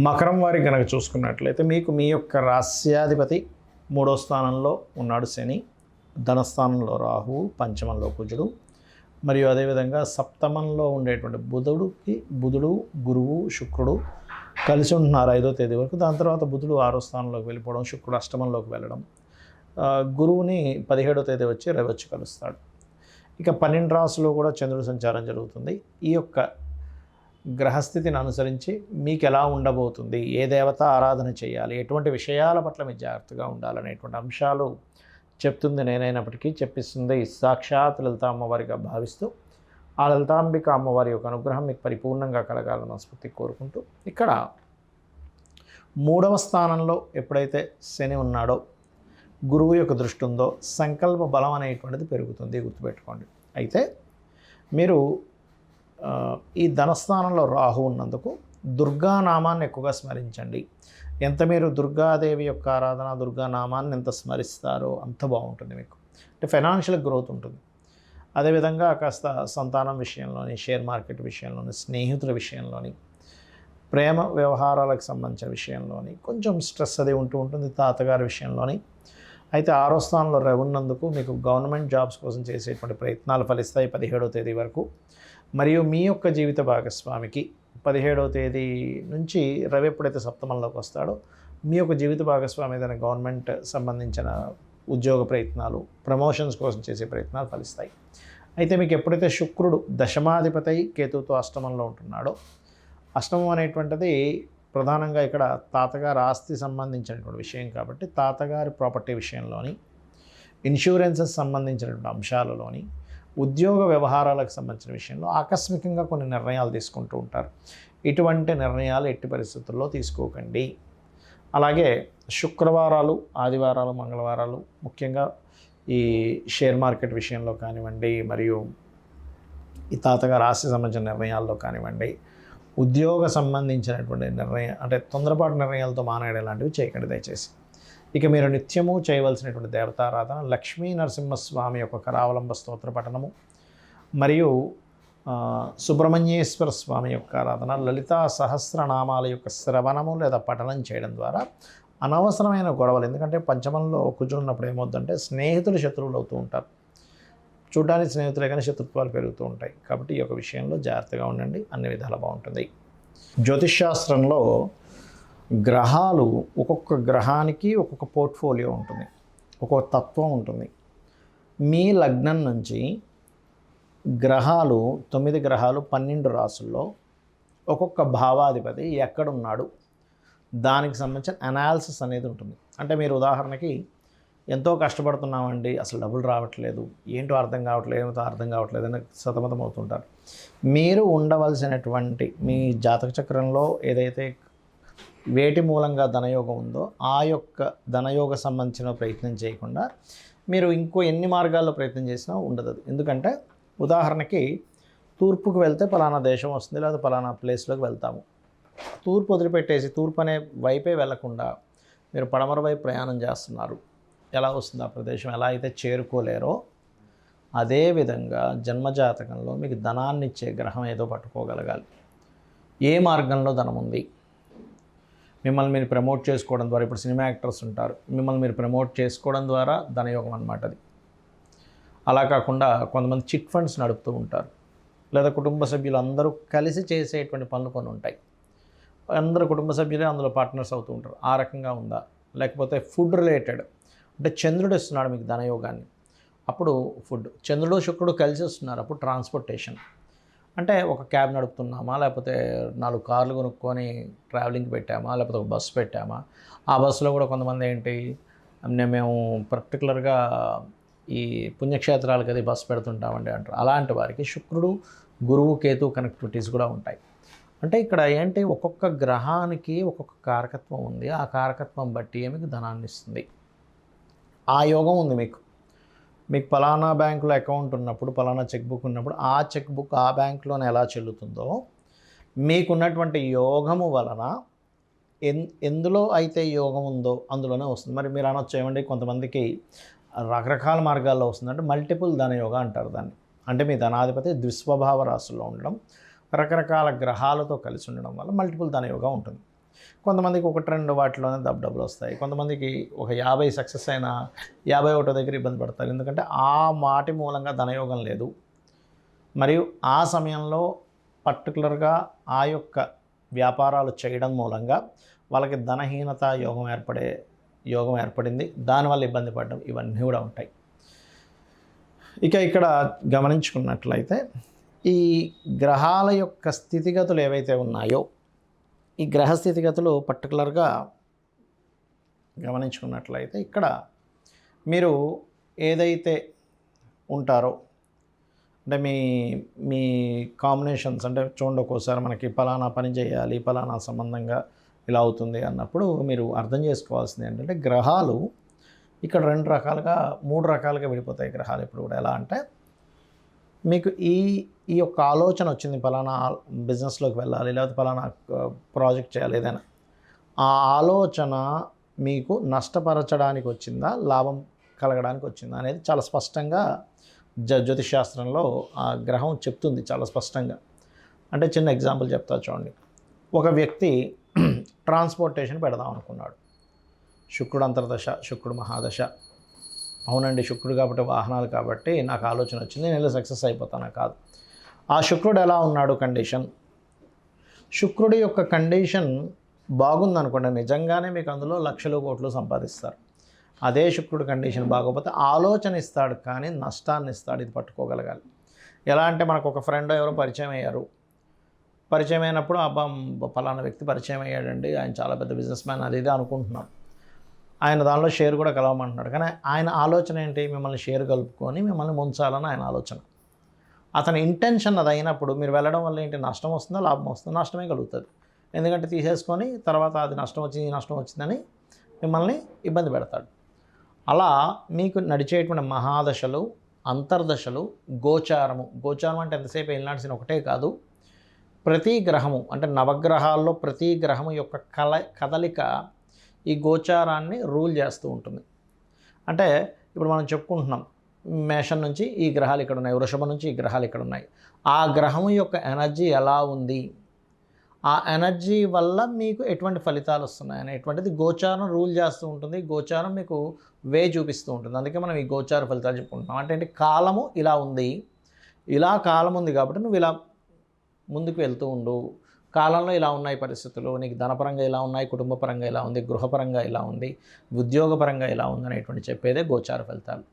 మకరం వారి గనక చూసుకున్నట్లయితే మీకు మీ యొక్క రాస్యాధిపతి 3వ స్థానంలో ఉన్నాడు శని, ధనస్థానంలో రాహువు, పంచమంలో కుజుడు, మరియు అదేవిధంగా సప్తమంలో ఉండేటువంటి బుధుడు, గురువు, శుక్రుడు కలిసి ఉంటున్నారు 5వ తేదీ వరకు. దాని తర్వాత బుధుడు 6వ స్థానంలోకి వెళ్ళిపోవడం, శుక్రుడు అష్టమంలోకి వెళ్ళడం, గురువుని 17వ తేదీ వచ్చి రవి వచ్చి కలుస్తాడు. ఇక 12 రాసులో కూడా చంద్రుడి సంచారం జరుగుతుంది. ఈ యొక్క గ్రహస్థితిని అనుసరించి మీకు ఎలా ఉండబోతుంది, ఏ దేవత ఆరాధన చేయాలి, ఎటువంటి విషయాల పట్ల మీరు జాగ్రత్తగా ఉండాలనేటువంటి అంశాలు చెప్తుంది నేనైనప్పటికీ చెప్పిస్తుంది సాక్షాత్ లలిత అమ్మవారిగా భావిస్తూ ఆ లలితాంబిక అమ్మవారి యొక్క అనుగ్రహం మీకు పరిపూర్ణంగా కలగాలని మనస్ఫూర్తి కోరుకుంటూ, ఇక్కడ 3వ స్థానంలో ఎప్పుడైతే శని ఉన్నాడో, గురువు యొక్క దృష్టి ఉందో, సంకల్ప బలం అనేటువంటిది పెరుగుతుంది, గుర్తుపెట్టుకోండి. అయితే మీరు ఈ ధనస్థానంలో రాహు ఉన్నందుకు దుర్గానామాన్ని ఎక్కువగా స్మరించండి. ఎంత మీరు దుర్గాదేవి యొక్క ఆరాధన, దుర్గానామాన్ని ఎంత స్మరిస్తారో అంత బాగుంటుంది మీకు. అంటే ఫైనాన్షియల్ గ్రోత్ ఉంటుంది. అదేవిధంగా కాస్త సంతానం విషయంలోని, షేర్ మార్కెట్ విషయంలోని, స్నేహితుల విషయంలోని, ప్రేమ వ్యవహారాలకు సంబంధించిన విషయంలోని కొంచెం స్ట్రెస్ అది ఉంటుంది. తాతగారి విషయంలోని అయితే 6వ స్థానంలో రవి ఉన్నందుకు మీకు గవర్నమెంట్ జాబ్స్ కోసం చేసేటువంటి ప్రయత్నాలు ఫలిస్తాయి 17వ తేదీ వరకు. మరియు మీ యొక్క జీవిత భాగస్వామికి 17వ తేదీ నుంచి రవి ఎప్పుడైతే సప్తమంలోకి వస్తాడో, మీ యొక్క జీవిత భాగస్వామి ఏదైనా గవర్నమెంట్ సంబంధించిన ఉద్యోగ ప్రయత్నాలు, ప్రమోషన్స్ కోసం చేసే ప్రయత్నాలు ఫలిస్తాయి. అయితే మీకు ఎప్పుడైతే శుక్రుడు దశమాధిపతి కేతువుతో అష్టమంలో ఉంటున్నాడో, అష్టమం అనేటువంటిది ప్రధానంగా ఇక్కడ తాతగారి ఆస్తి సంబంధించినటువంటి విషయం కాబట్టి తాతగారి ప్రాపర్టీ విషయంలోని, ఇన్సూరెన్సెస్ సంబంధించినటువంటి అంశాలలోని, ఉద్యోగ వ్యవహారాలకు సంబంధించిన విషయంలో ఆకస్మికంగా కొన్ని నిర్ణయాలు తీసుకుంటూ ఉంటారు. ఇటువంటి నిర్ణయాలు ఎట్టి పరిస్థితుల్లో తీసుకోకండి. అలాగే శుక్రవారాలు, ఆదివారాలు, మంగళవారాలు ముఖ్యంగా ఈ షేర్ మార్కెట్ విషయంలో కానివ్వండి, మరియు ఈ తాతగారి ఆస్తి సంబంధించిన నిర్ణయాల్లో కానివ్వండి, ఉద్యోగ సంబంధించినటువంటి అంటే తొందరపాటు నిర్ణయాలతో మానేయడం లాంటివి చేయకండి దయచేసి. ఇక మీరు నిత్యము చేయవలసినటువంటి దేవతారాధన లక్ష్మీ నరసింహస్వామి యొక్క కరావలంబ స్తోత్ర పఠనము, మరియు సుబ్రహ్మణ్యేశ్వర స్వామి యొక్క ఆరాధన, లలితా సహస్రనామాల యొక్క శ్రవణము లేదా పఠనం చేయడం ద్వారా అనవసరమైన గొడవలు, ఎందుకంటే పంచమంలో కూర్చున్నప్పుడు ఏమవుతుందంటే స్నేహితులు శత్రువులు అవుతూ ఉంటారు. చూడడానికి స్నేహితులే కానీ శత్రుత్వాలు పెరుగుతూ ఉంటాయి. కాబట్టి ఈ యొక్క విషయంలో జాగ్రత్తగా ఉండండి, అన్ని విధాలు బాగుంటుంది. జ్యోతిష్శాస్త్రంలో గ్రహాలు, ఒక్కొక్క గ్రహానికి ఒక్కొక్క పోర్ట్ఫోలియో ఉంటుంది, ఒక్కొక్క తత్వం ఉంటుంది. మీ లగ్నం నుంచి గ్రహాలు 9 గ్రహాలు 12 రాసుల్లో ఒక్కొక్క భావాధిపతి ఎక్కడున్నాడు దానికి సంబంధించిన అనాలిసిస్ అనేది ఉంటుంది. అంటే మీరు ఉదాహరణకి ఎంతో కష్టపడుతున్నామండి, అసలు డబ్బులు రావట్లేదు, ఏంటో అర్థం కావట్లేదు, ఏమిటో అర్థం కావట్లేదు అని సతమతం అవుతుంటారు. మీరు ఉండవలసినటువంటి మీ జాతక చక్రంలో ఏదైతే వేటి మూలంగా ధనయోగం ఉందో ఆ యొక్క ధనయోగ సంబంధించిన ప్రయత్నం చేయకుండా మీరు ఇంకో ఎన్ని మార్గాల్లో ప్రయత్నం చేసినా ఉండదు. ఎందుకంటే ఉదాహరణకి తూర్పుకు వెళ్తే పలానా దేశం వస్తుంది, లేదా పలానా ప్లేస్లోకి వెళ్తాము. తూర్పు వదిలిపెట్టేసి తూర్పు అనే వైపే వెళ్లకుండా మీరు పడమర వైపు ప్రయాణం చేస్తున్నారు. ఎలా వస్తుంది ఆ ప్రదేశం, ఎలా అయితే చేరుకోలేరో అదేవిధంగా జన్మజాతకంలో మీకు ధనాన్ని ఇచ్చే గ్రహం ఏదో పట్టుకోగలగాలి. ఏ మార్గంలో ధనం ఉంది, మిమ్మల్ని మీరు ప్రమోట్ చేసుకోవడం ద్వారా, ఇప్పుడు సినిమా యాక్టర్స్ ఉంటారు, మిమ్మల్ని మీరు ప్రమోట్ చేసుకోవడం ద్వారా ధనయోగం అన్నమాట అది. అలా కాకుండా కొంతమంది చిట్ ఫండ్స్ నడుపుతూ ఉంటారు, లేదా కుటుంబ సభ్యులు అందరూ కలిసి చేసేటువంటి పనులు కొన్ని ఉంటాయి. అందరూ కుటుంబ సభ్యులే అందులో పార్ట్నర్స్ అవుతూ ఉంటారు. ఆ రకంగా ఉందా? లేకపోతే ఫుడ్ రిలేటెడ్, అంటే చంద్రుడు ఇస్తున్నాడు మీకు ధనయోగాన్ని, అప్పుడు ఫుడ్, చంద్రుడు శుక్రుడు కలిసి వస్తున్నారు, అప్పుడు ట్రాన్స్పోర్టేషన్, అంటే ఒక క్యాబ్ నడుపుతున్నామా, లేకపోతే 4 కార్లు కొనుక్కొని ట్రావెలింగ్కి పెట్టామా, లేకపోతే ఒక బస్సు పెట్టామా. ఆ బస్సులో కూడా కొంతమంది ఏంటి, మేము పర్టికులర్గా ఈ పుణ్యక్షేత్రాలకు అది బస్సు పెడుతుంటామండి అంటారు. అలాంటి వారికి శుక్రుడు, గురువు, కేతు కనెక్టివిటీస్ కూడా ఉంటాయి. అంటే ఇక్కడ ఏంటి, ఒక్కొక్క గ్రహానికి ఒక్కొక్క కారకత్వం ఉంది. ఆ కారకత్వం బట్టి మీకు ధనాన్ని ఇస్తుంది. ఆ యోగం ఉంది మీకు పలానా బ్యాంకులో అకౌంట్ ఉన్నప్పుడు, పలానా చెక్ బుక్ ఉన్నప్పుడు ఆ చెక్ బుక్ ఆ బ్యాంకులోనే ఎలా చెల్లుతుందో మీకున్నటువంటి యోగము వలన ఎందులో అయితే యోగం ఉందో అందులోనే వస్తుంది. మరి మీరు అనొచ్చు ఏమండి, కొంతమందికి రకరకాల మార్గాల్లో వస్తుంది అంటే మల్టిపుల్ ధనయోగం అంటారు దాన్ని. అంటే మీ ధనాధిపతి ద్విస్వభావ రాశుల్లో ఉండడం, రకరకాల గ్రహాలతో కలిసి ఉండడం వల్ల మల్టిపుల్ ధనయోగం ఉంటుంది. కొంతమందికి 1, 2 వాటిలోనే డబ్బులు వస్తాయి. కొంతమందికి ఒక 50 సక్సెస్ అయినా 51 దగ్గర ఇబ్బంది పడతారు. ఎందుకంటే ఆ మాటి మూలంగా ధనయోగం లేదు. మరియు ఆ సమయంలో పర్టికులర్గా ఆ యొక్క వ్యాపారాలు చేయడం మూలంగా వాళ్ళకి ధనహీనత యోగం ఏర్పడింది. దానివల్ల ఇబ్బంది పడడం ఇవన్నీ కూడా ఉంటాయి. ఇక ఇక్కడ గమనించుకున్నట్లయితే ఈ గ్రహాల యొక్క స్థితిగతులు ఏవైతే ఉన్నాయో, ఈ గ్రహ స్థితిగతులు పర్టికులర్గా గమనించుకున్నట్లయితే ఇక్కడ మీరు ఏదైతే ఉంటారో అంటే మీ మీ కాంబినేషన్స్ అంటే చూడండి, ఒక్కోసారి మనకి పలానా పని చేయాలి, పలానా సంబంధంగా ఇలా అవుతుంది అన్నప్పుడు మీరు అర్థం చేసుకోవాల్సింది ఏంటంటే గ్రహాలు ఇక్కడ 3 రకాలుగా విడిపోతాయి గ్రహాలు ఇప్పుడు కూడా. ఎలా అంటే మీకు ఈ యొక్క ఆలోచన వచ్చింది, పలానా బిజినెస్లోకి వెళ్ళాలి, లేకపోతే పలానా ప్రాజెక్ట్ చేయాలి ఏదైనా. ఆ ఆలోచన మీకు నష్టపరచడానికి వచ్చిందా, లాభం కలగడానికి వచ్చిందా అనేది చాలా స్పష్టంగా జ్యోతిష్ శాస్త్రంలో ఆ గ్రహం చెప్తుంది చాలా స్పష్టంగా. అంటే చిన్న ఎగ్జాంపుల్ చెప్తా చూడండి. ఒక వ్యక్తి ట్రాన్స్పోర్టేషన్ పెడదాం అనుకున్నాడు. శుక్రుడు అంతర్దశ, శుక్రుడు మహాదశ. అవునండి, శుక్రుడు కాబట్టి వాహనాలు కాబట్టి నాకు ఆలోచన వచ్చింది, నేను సక్సెస్ అయిపోతానా? కాదు. ఆ శుక్రుడు ఎలా ఉన్నాడు కండిషన్, శుక్రుడి యొక్క కండిషన్ బాగుందనుకోండి, నిజంగానే మీకు అందులో లక్షలు కోట్లు సంపాదిస్తారు. అదే శుక్రుడు కండిషన్ బాగోకపోతే ఆలోచన ఇస్తాడు కానీ నష్టాన్ని ఇస్తాడు. ఇది పట్టుకోగలగాలి. ఎలా అంటే మనకు ఒక ఫ్రెండ్ ఎవరో పరిచయం అయ్యారు. పరిచయం అయినప్పుడు పలానా వ్యక్తి పరిచయం అయ్యాడండి, ఆయన చాలా పెద్ద బిజినెస్ మ్యాన్ అది ఇది అనుకుంటున్నాం. ఆయన దానిలో షేర్ కూడా కలవమంటున్నాడు. కానీ ఆయన ఆలోచన ఏంటి, మిమ్మల్ని షేర్ కలుపుకొని మిమ్మల్ని ముంచాలని ఆయన ఆలోచన. అతని ఇంటెన్షన్ అది అయినప్పుడు మీరు వెళ్ళడం వల్ల ఏంటి, నష్టం వస్తుందా లాభం వస్తుందా? నష్టమే కలుగుతుంది. ఎందుకంటే తీసేసుకొని తర్వాత అది నష్టం వచ్చింది, నష్టం వచ్చిందని మిమ్మల్ని ఇబ్బంది పెడతాడు. అలా మీకు నడిచేటువంటి మహాదశలు, అంతర్దశలు, గోచారం అంటే ఎంతసేపు వెళ్ళాల్సిన ఒకటే కాదు, ప్రతి గ్రహము అంటే నవగ్రహాల్లో ప్రతి గ్రహము యొక్క కదలిక ఈ గోచారాన్ని రూల్ చేస్తూ ఉంటుంది. అంటే ఇప్పుడు మనం చెప్పుకుంటున్నాం, మేషం నుంచి ఈ గ్రహాలు ఇక్కడ ఉన్నాయి, వృషభం నుంచి ఈ గ్రహాలు ఇక్కడ ఉన్నాయి. ఆ గ్రహం యొక్క ఎనర్జీ ఎలా ఉంది, ఆ ఎనర్జీ వల్ల మీకు ఎటువంటి ఫలితాలు వస్తున్నాయి అనేటువంటిది గోచారం రూల్ చేస్తూ ఉంటుంది. గోచారం మీకు చూపిస్తూ ఉంటుంది. అందుకే మనం ఈ గోచార ఫలితాలు చెప్పుకుంటున్నాం. అంటే కాలము ఇలా ఉంది, ఇలా కాలం ఉంది కాబట్టి నువ్వు ఇలా ముందుకు వెళ్తూ ఉండు. కాలంలో ఇలా ఉన్నాయి పరిస్థితులు, నీకు ధనపరంగా ఇలా ఉన్నాయి, కుటుంబపరంగా ఇలా ఉంది, గృహపరంగా ఇలా ఉంది, ఉద్యోగపరంగా ఇలా ఉంది అనేటువంటి చెప్పేదే గోచార ఫలితాలు.